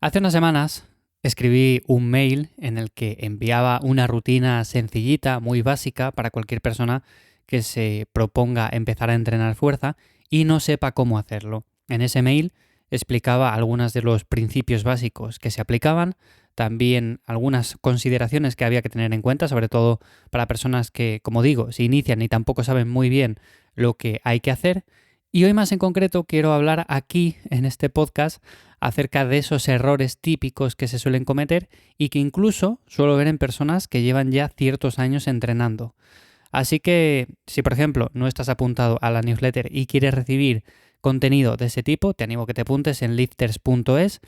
Hace unas semanas escribí un mail en el que enviaba una rutina sencillita, muy básica para cualquier persona que se proponga empezar a entrenar fuerza y no sepa cómo hacerlo. En ese mail explicaba algunos de los principios básicos que se aplicaban, también algunas consideraciones que había que tener en cuenta, sobre todo para personas que, como digo, se inician y tampoco saben muy bien lo que hay que hacer. Y hoy más en concreto quiero hablar aquí, en este podcast, acerca de esos errores típicos que se suelen cometer y que incluso suelo ver en personas que llevan ya ciertos años entrenando. Así que, si por ejemplo no estás apuntado a la newsletter y quieres recibir contenido de ese tipo, te animo a que te apuntes en lifters.es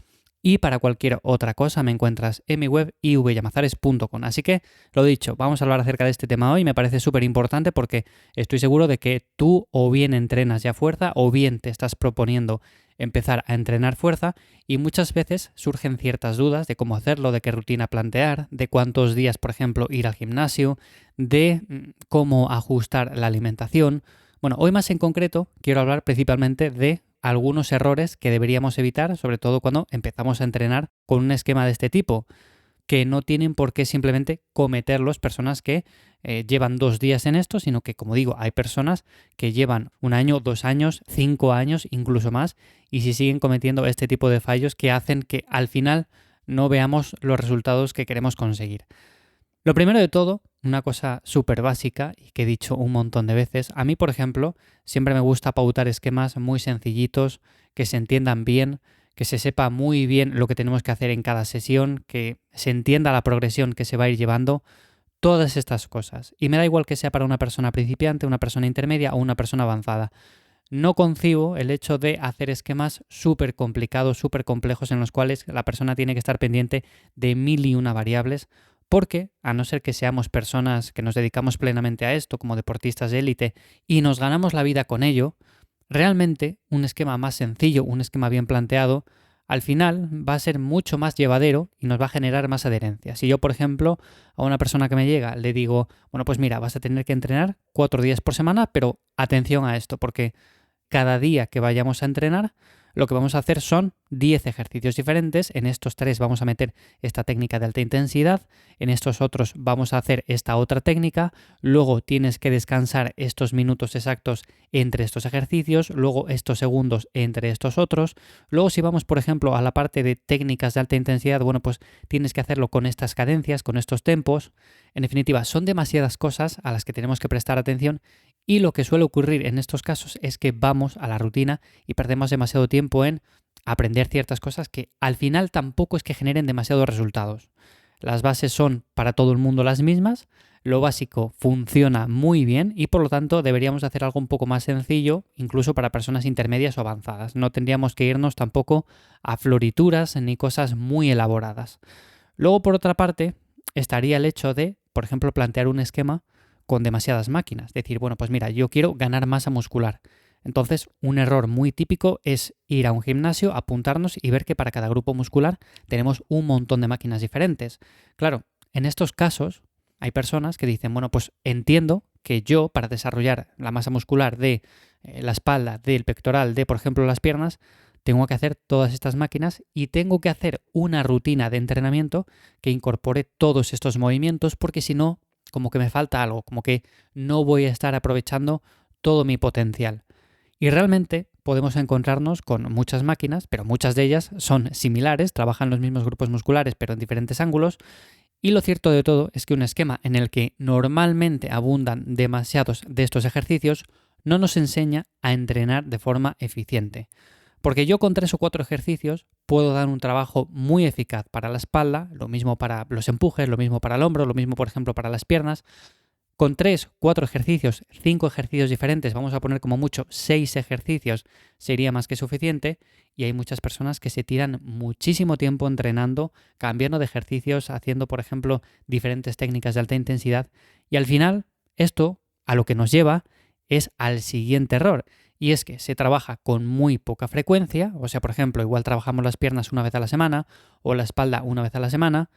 y para cualquier otra cosa me encuentras en mi web ivllamazares.com. Así que, lo dicho, vamos a hablar acerca de este tema hoy. Me parece súper importante porque estoy seguro de que tú o bien entrenas ya fuerza o bien te estás proponiendo empezar a entrenar fuerza y muchas veces surgen ciertas dudas de cómo hacerlo, de qué rutina plantear, de cuántos días, por ejemplo, ir al gimnasio, de cómo ajustar la alimentación. Bueno, hoy más en concreto quiero hablar principalmente de algunos errores que deberíamos evitar, sobre todo cuando empezamos a entrenar con un esquema de este tipo, que no tienen por qué simplemente cometerlos personas que llevan 2 días en esto, sino que, como digo, hay personas que llevan 1 año, 2 años, 5 años, incluso más, y si siguen cometiendo este tipo de fallos que hacen que al final no veamos los resultados que queremos conseguir. Lo primero de todo, una cosa súper básica y que he dicho un montón de veces, a mí, por ejemplo, siempre me gusta pautar esquemas muy sencillitos, que se entiendan bien, que se sepa muy bien lo que tenemos que hacer en cada sesión, que se entienda la progresión que se va a ir llevando, todas estas cosas. Y me da igual que sea para una persona principiante, una persona intermedia o una persona avanzada. No concibo el hecho de hacer esquemas súper complicados, súper complejos en los cuales la persona tiene que estar pendiente de 1000 y una variables, porque, a no ser que seamos personas que nos dedicamos plenamente a esto, como deportistas de élite, y nos ganamos la vida con ello, realmente un esquema más sencillo, un esquema bien planteado, al final va a ser mucho más llevadero y nos va a generar más adherencia. Si yo, por ejemplo, a una persona que me llega le digo, bueno, pues mira, vas a tener que entrenar 4 días por semana, pero atención a esto, porque cada día que vayamos a entrenar, lo que vamos a hacer son 10 ejercicios diferentes. En estos 3 vamos a meter esta técnica de alta intensidad, en estos otros vamos a hacer esta otra técnica, luego tienes que descansar estos minutos exactos entre estos ejercicios, luego estos segundos entre estos otros, luego si vamos, por ejemplo, a la parte de técnicas de alta intensidad, bueno, pues tienes que hacerlo con estas cadencias, con estos tempos. En definitiva, son demasiadas cosas a las que tenemos que prestar atención y lo que suele ocurrir en estos casos es que vamos a la rutina y perdemos demasiado tiempo en aprender ciertas cosas que al final tampoco es que generen demasiados resultados. Las bases son para todo el mundo las mismas, lo básico funciona muy bien y por lo tanto deberíamos hacer algo un poco más sencillo, incluso para personas intermedias o avanzadas. No tendríamos que irnos tampoco a florituras ni cosas muy elaboradas. Luego, por otra parte, estaría el hecho de, por ejemplo, plantear un esquema con demasiadas máquinas. Decir, bueno, pues mira, yo quiero ganar masa muscular. Entonces, un error muy típico es ir a un gimnasio, apuntarnos y ver que para cada grupo muscular tenemos un montón de máquinas diferentes. Claro, en estos casos hay personas que dicen, bueno, pues entiendo que yo para desarrollar la masa muscular de la espalda, del pectoral, de por ejemplo las piernas, tengo que hacer todas estas máquinas y tengo que hacer una rutina de entrenamiento que incorpore todos estos movimientos porque si no, como que me falta algo, como que no voy a estar aprovechando todo mi potencial. Y realmente podemos encontrarnos con muchas máquinas, pero muchas de ellas son similares, trabajan los mismos grupos musculares pero en diferentes ángulos. Y lo cierto de todo es que un esquema en el que normalmente abundan demasiados de estos ejercicios no nos enseña a entrenar de forma eficiente. Porque yo con 3 o 4 ejercicios puedo dar un trabajo muy eficaz para la espalda, lo mismo para los empujes, lo mismo para el hombro, lo mismo por ejemplo para las piernas. Con 3, 4 ejercicios, 5 ejercicios diferentes, vamos a poner como mucho 6 ejercicios, sería más que suficiente y hay muchas personas que se tiran muchísimo tiempo entrenando, cambiando de ejercicios, haciendo por ejemplo diferentes técnicas de alta intensidad y al final esto a lo que nos lleva es al siguiente error y es que se trabaja con muy poca frecuencia, o sea por ejemplo igual trabajamos las piernas una vez a la semana o la espalda una vez a la semana.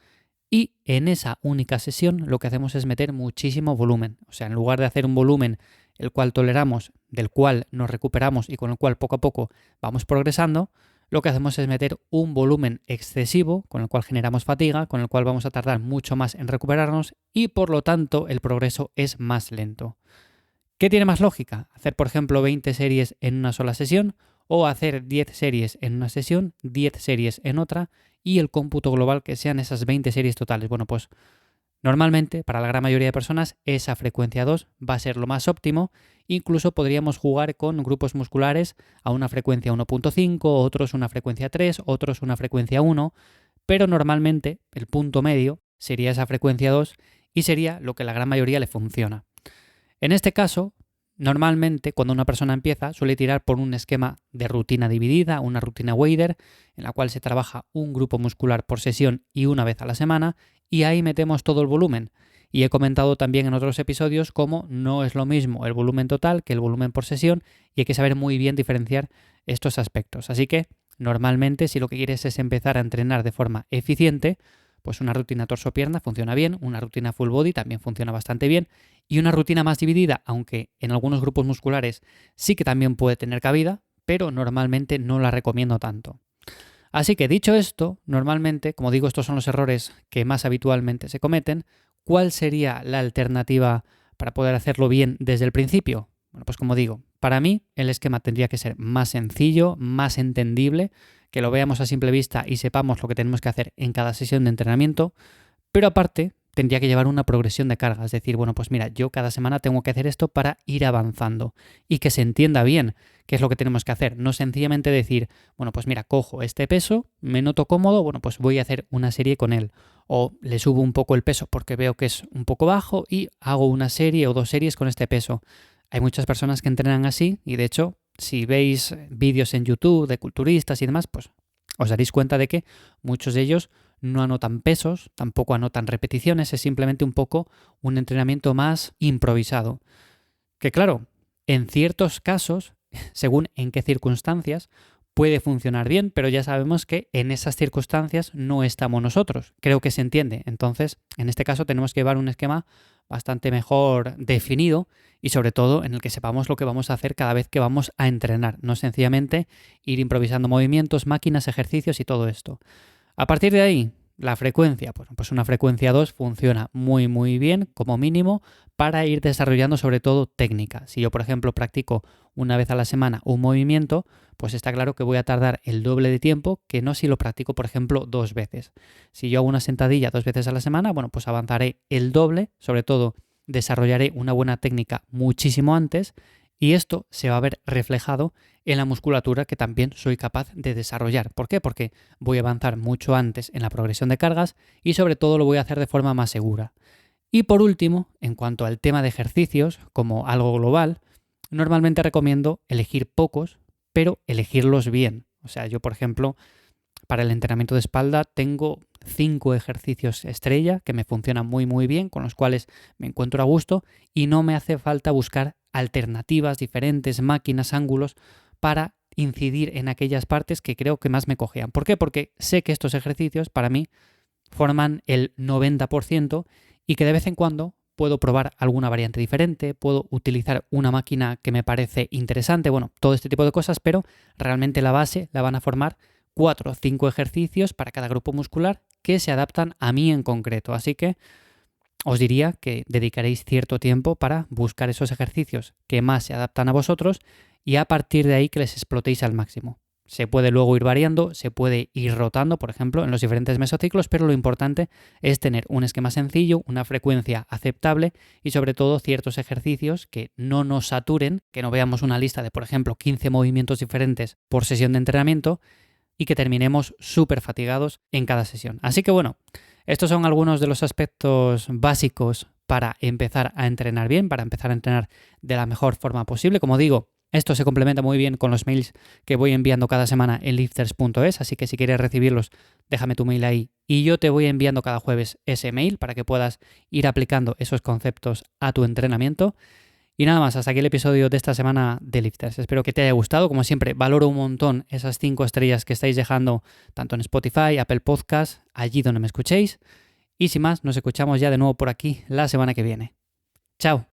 Y en esa única sesión lo que hacemos es meter muchísimo volumen. O sea, en lugar de hacer un volumen el cual toleramos, del cual nos recuperamos y con el cual poco a poco vamos progresando, lo que hacemos es meter un volumen excesivo, con el cual generamos fatiga, con el cual vamos a tardar mucho más en recuperarnos y por lo tanto el progreso es más lento. ¿Qué tiene más lógica? ¿Hacer, por ejemplo, 20 series en una sola sesión o hacer 10 series en una sesión, 10 series en otra y el cómputo global que sean esas 20 series totales? Bueno, pues normalmente para la gran mayoría de personas esa frecuencia 2 va a ser lo más óptimo. Incluso podríamos jugar con grupos musculares a una frecuencia 1.5, otros una frecuencia 3, otros una frecuencia 1, pero normalmente el punto medio sería esa frecuencia 2 y sería lo que a la gran mayoría le funciona. En este caso, normalmente cuando una persona empieza suele tirar por un esquema de rutina dividida, una rutina Wader, en la cual se trabaja un grupo muscular por sesión y una vez a la semana, y ahí metemos todo el volumen. Y he comentado también en otros episodios cómo no es lo mismo el volumen total que el volumen por sesión y hay que saber muy bien diferenciar estos aspectos. Así que normalmente si lo que quieres es empezar a entrenar de forma eficiente, pues una rutina torso-pierna funciona bien, una rutina full body también funciona bastante bien y una rutina más dividida, aunque en algunos grupos musculares sí que también puede tener cabida, pero normalmente no la recomiendo tanto. Así que dicho esto, normalmente, como digo, estos son los errores que más habitualmente se cometen. ¿Cuál sería la alternativa para poder hacerlo bien desde el principio? Bueno, pues como digo, para mí el esquema tendría que ser más sencillo, más entendible, que lo veamos a simple vista y sepamos lo que tenemos que hacer en cada sesión de entrenamiento, pero aparte tendría que llevar una progresión de carga, es decir, bueno, pues mira, yo cada semana tengo que hacer esto para ir avanzando y que se entienda bien qué es lo que tenemos que hacer, no sencillamente decir, bueno, pues mira, cojo este peso, me noto cómodo, bueno, pues voy a hacer una serie con él, o le subo un poco el peso porque veo que es un poco bajo y hago una serie o 2 series con este peso. Hay muchas personas que entrenan así y de hecho, si veis vídeos en YouTube de culturistas y demás, pues os daréis cuenta de que muchos de ellos no anotan pesos, tampoco anotan repeticiones, es simplemente un poco un entrenamiento más improvisado. Que claro, en ciertos casos, según en qué circunstancias, puede funcionar bien, pero ya sabemos que en esas circunstancias no estamos nosotros. Creo que se entiende. Entonces, en este caso tenemos que llevar un esquema bastante mejor definido y sobre todo en el que sepamos lo que vamos a hacer cada vez que vamos a entrenar, no sencillamente ir improvisando movimientos, máquinas, ejercicios y todo esto. A partir de ahí, la frecuencia, pues una frecuencia 2 funciona muy bien como mínimo para ir desarrollando sobre todo técnica. Si yo, por ejemplo, practico una vez a la semana un movimiento, pues está claro que voy a tardar el doble de tiempo que no si lo practico, por ejemplo, 2 veces. Si yo hago una sentadilla 2 veces a la semana, bueno, pues avanzaré el doble, sobre todo desarrollaré una buena técnica muchísimo antes y esto se va a ver reflejado en la musculatura que también soy capaz de desarrollar. ¿Por qué? Porque voy a avanzar mucho antes en la progresión de cargas y sobre todo lo voy a hacer de forma más segura. Y por último, en cuanto al tema de ejercicios, como algo global, normalmente recomiendo elegir pocos, pero elegirlos bien. O sea, yo por ejemplo, para el entrenamiento de espalda tengo 5 ejercicios estrella que me funcionan muy bien, con los cuales me encuentro a gusto y no me hace falta buscar alternativas, diferentes máquinas, ángulos para incidir en aquellas partes que creo que más me cojean. ¿Por qué? Porque sé que estos ejercicios para mí forman el 90% y que de vez en cuando puedo probar alguna variante diferente, puedo utilizar una máquina que me parece interesante, bueno, todo este tipo de cosas, pero realmente la base la van a formar 4 o 5 ejercicios para cada grupo muscular que se adaptan a mí en concreto. Así que os diría que dedicaréis cierto tiempo para buscar esos ejercicios que más se adaptan a vosotros y a partir de ahí que les explotéis al máximo. Se puede luego ir variando, se puede ir rotando, por ejemplo, en los diferentes mesociclos, pero lo importante es tener un esquema sencillo, una frecuencia aceptable y sobre todo ciertos ejercicios que no nos saturen, que no veamos una lista de, por ejemplo, 15 movimientos diferentes por sesión de entrenamiento y que terminemos súper fatigados en cada sesión. Así que bueno, estos son algunos de los aspectos básicos para empezar a entrenar bien, para empezar a entrenar de la mejor forma posible. Como digo, esto se complementa muy bien con los mails que voy enviando cada semana en lifters.es, así que si quieres recibirlos, déjame tu mail ahí y yo te voy enviando cada jueves ese mail para que puedas ir aplicando esos conceptos a tu entrenamiento. Y nada más, hasta aquí el episodio de esta semana de Lifters. Espero que te haya gustado. Como siempre, valoro un montón esas 5 estrellas que estáis dejando tanto en Spotify, Apple Podcast, allí donde me escuchéis. Y sin más, nos escuchamos ya de nuevo por aquí la semana que viene. ¡Chao!